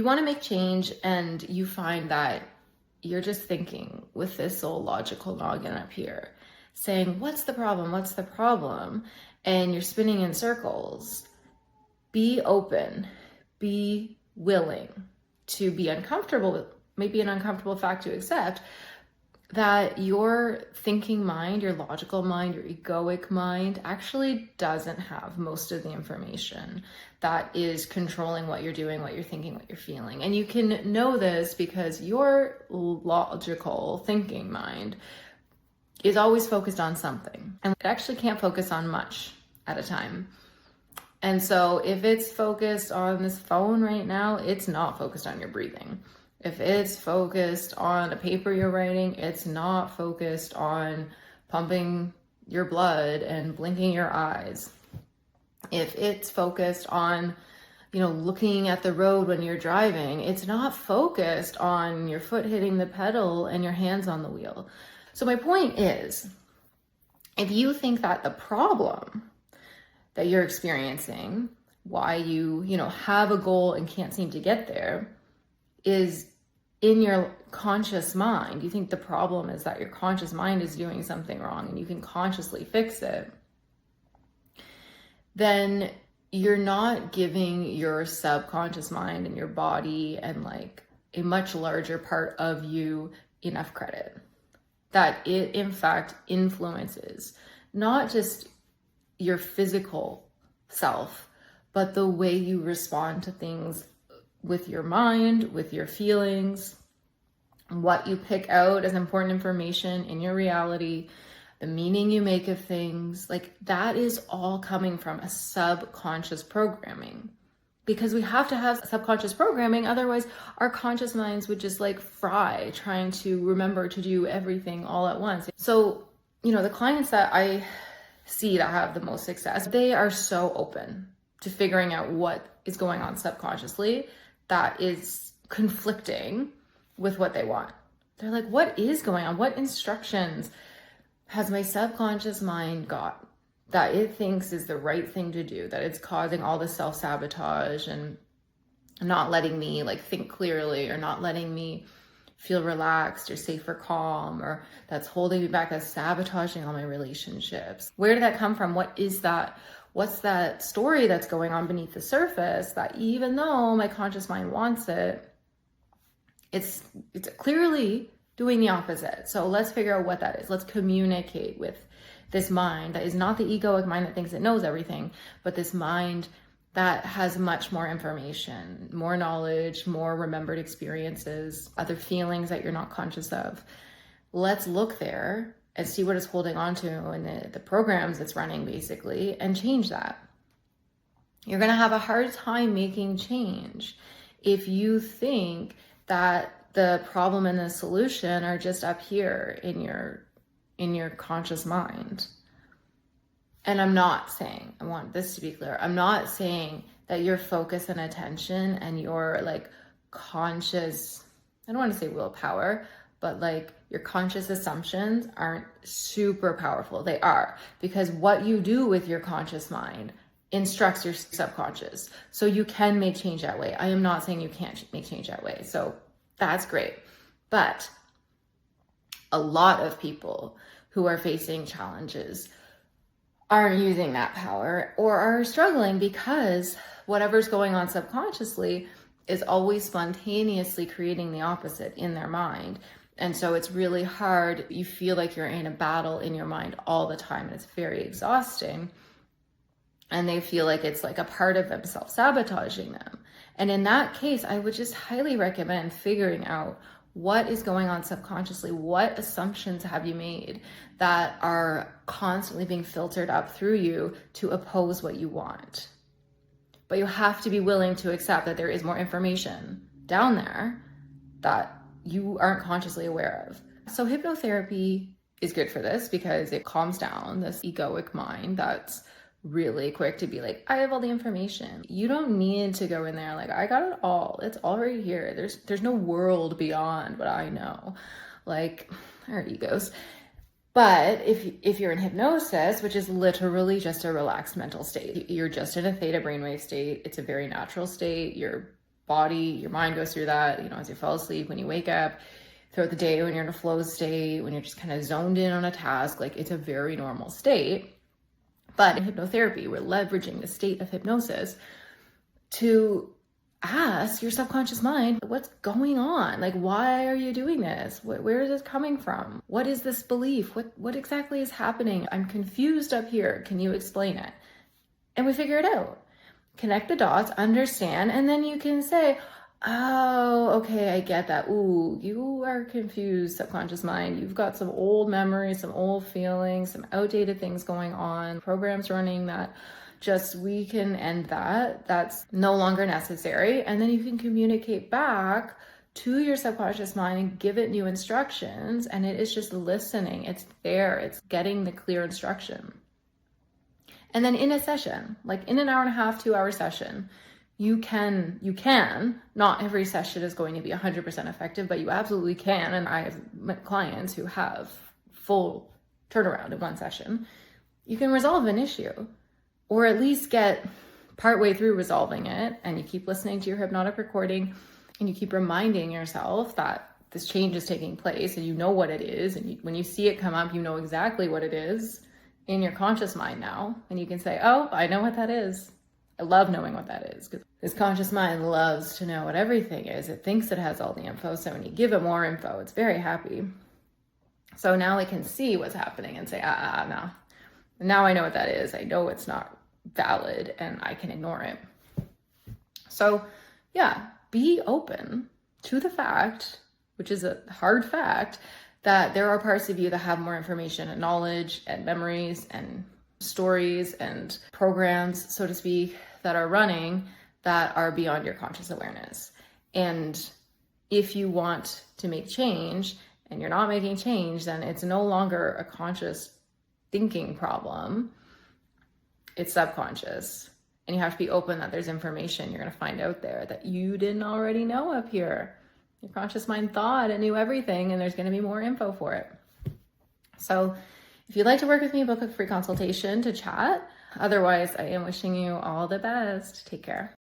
want to make change and you find that you're just thinking with this old logical noggin up here, saying, what's the problem? What's the problem? And you're spinning in circles. Be open, be willing to be uncomfortable with, maybe an uncomfortable fact to accept, that your thinking mind, your logical mind, your egoic mind actually doesn't have most of the information that is controlling what you're doing, what you're thinking, what you're feeling. And you can know this because your logical thinking mind is always focused on something, and it actually can't focus on much at a time. And so if it's focused on this phone right now, it's not focused on your breathing. If it's focused on a paper you're writing, it's not focused on pumping your blood and blinking your eyes. If it's focused on, looking at the road when you're driving, it's not focused on your foot hitting the pedal and your hands on the wheel. So my point is, if you think that the problem that you're experiencing, why you, have a goal and can't seem to get there, is in your conscious mind, you think the problem is that your conscious mind is doing something wrong and you can consciously fix it, then you're not giving your subconscious mind and your body and like a much larger part of you enough credit. That it in fact influences not just your physical self, but the way you respond to things with your mind, with your feelings, what you pick out as important information in your reality, the meaning you make of things, like that is all coming from a subconscious programming. Because we have to have subconscious programming, otherwise our conscious minds would just like fry trying to remember to do everything all at once. So, the clients that I see that have the most success, they are so open to figuring out what is going on subconsciously that is conflicting with what they want. They're like, what is going on? What instructions has my subconscious mind got that it thinks is the right thing to do, that it's causing all the self-sabotage and not letting me like think clearly, or not letting me feel relaxed or safe or calm, or that's holding me back, that's sabotaging all my relationships? Where did that come from? What is that? What's that story that's going on beneath the surface that even though my conscious mind wants it, it's clearly doing the opposite? So let's figure out what that is. Let's communicate with this mind that is not the egoic mind that thinks it knows everything, but this mind that has much more information, more knowledge, more remembered experiences, other feelings that you're not conscious of. Let's look there and see what it's holding on to and the programs it's running basically, and change that. You're going to have a hard time making change if you think that the problem and the solution are just up here in your conscious mind. And I'm not saying, I want this to be clear, I'm not saying that your focus and attention and your like conscious, I don't want to say willpower, but like your conscious assumptions aren't super powerful. They are, because what you do with your conscious mind instructs your subconscious. So you can make change that way. I am not saying you can't make change that way. So that's great. But a lot of people who are facing challenges aren't using that power, or are struggling because whatever's going on subconsciously is always spontaneously creating the opposite in their mind. And so it's really hard. You feel like you're in a battle in your mind all the time, and it's very exhausting. And they feel like it's like a part of them self-sabotaging them. And in that case, I would just highly recommend figuring out what is going on subconsciously. What assumptions have you made that are constantly being filtered up through you to oppose what you want? But you have to be willing to accept that there is more information down there that you aren't consciously aware of. So hypnotherapy is good for this because it calms down this egoic mind that's really quick to be like, I have all the information. You don't need to go in there like, I got it all. It's all right here. There's no world beyond what I know. Like, our egos. But if you're in hypnosis, which is literally just a relaxed mental state, you're just in a theta brainwave state. It's a very natural state. You're body, your mind goes through that, as you fall asleep, when you wake up, throughout the day, when you're in a flow state, when you're just kind of zoned in on a task. Like, it's a very normal state. But in hypnotherapy, we're leveraging the state of hypnosis to ask your subconscious mind, what's going on? Like, why are you doing this? Where is this coming from? What is this belief? What exactly is happening? I'm confused up here. Can you explain it? And we figure it out. Connect the dots, understand, and then you can say, oh, okay, I get that. Ooh, you are confused, subconscious mind. You've got some old memories, some old feelings, some outdated things going on, programs running that we can end that. That's no longer necessary. And then you can communicate back to your subconscious mind and give it new instructions. And it is just listening. It's there. It's getting the clear instruction. And then in a session, like in an hour and a half, 2-hour session, you can, not every session is going to be 100% effective, but you absolutely can. And I have met clients who have full turnaround in one session. You can resolve an issue, or at least get partway through resolving it. And you keep listening to your hypnotic recording, and you keep reminding yourself that this change is taking place, and you know what it is. And when you see it come up, you know exactly what it is in your conscious mind now. And you can say, oh, I know what that is. I love knowing what that is, because this conscious mind loves to know what everything is. It thinks it has all the info. So when you give it more info, it's very happy. So now it can see what's happening and say, no. Now I know what that is. I know it's not valid and I can ignore it. So yeah, be open to the fact, which is a hard fact, that there are parts of you that have more information and knowledge and memories and stories and programs, so to speak, that are running that are beyond your conscious awareness. And if you want to make change and you're not making change, then it's no longer a conscious thinking problem. It's subconscious. And you have to be open that there's information you're going to find out there that you didn't already know up here. Your conscious mind thought it knew everything, and there's going to be more info for it. So if you'd like to work with me, book a free consultation to chat. Otherwise, I am wishing you all the best. Take care.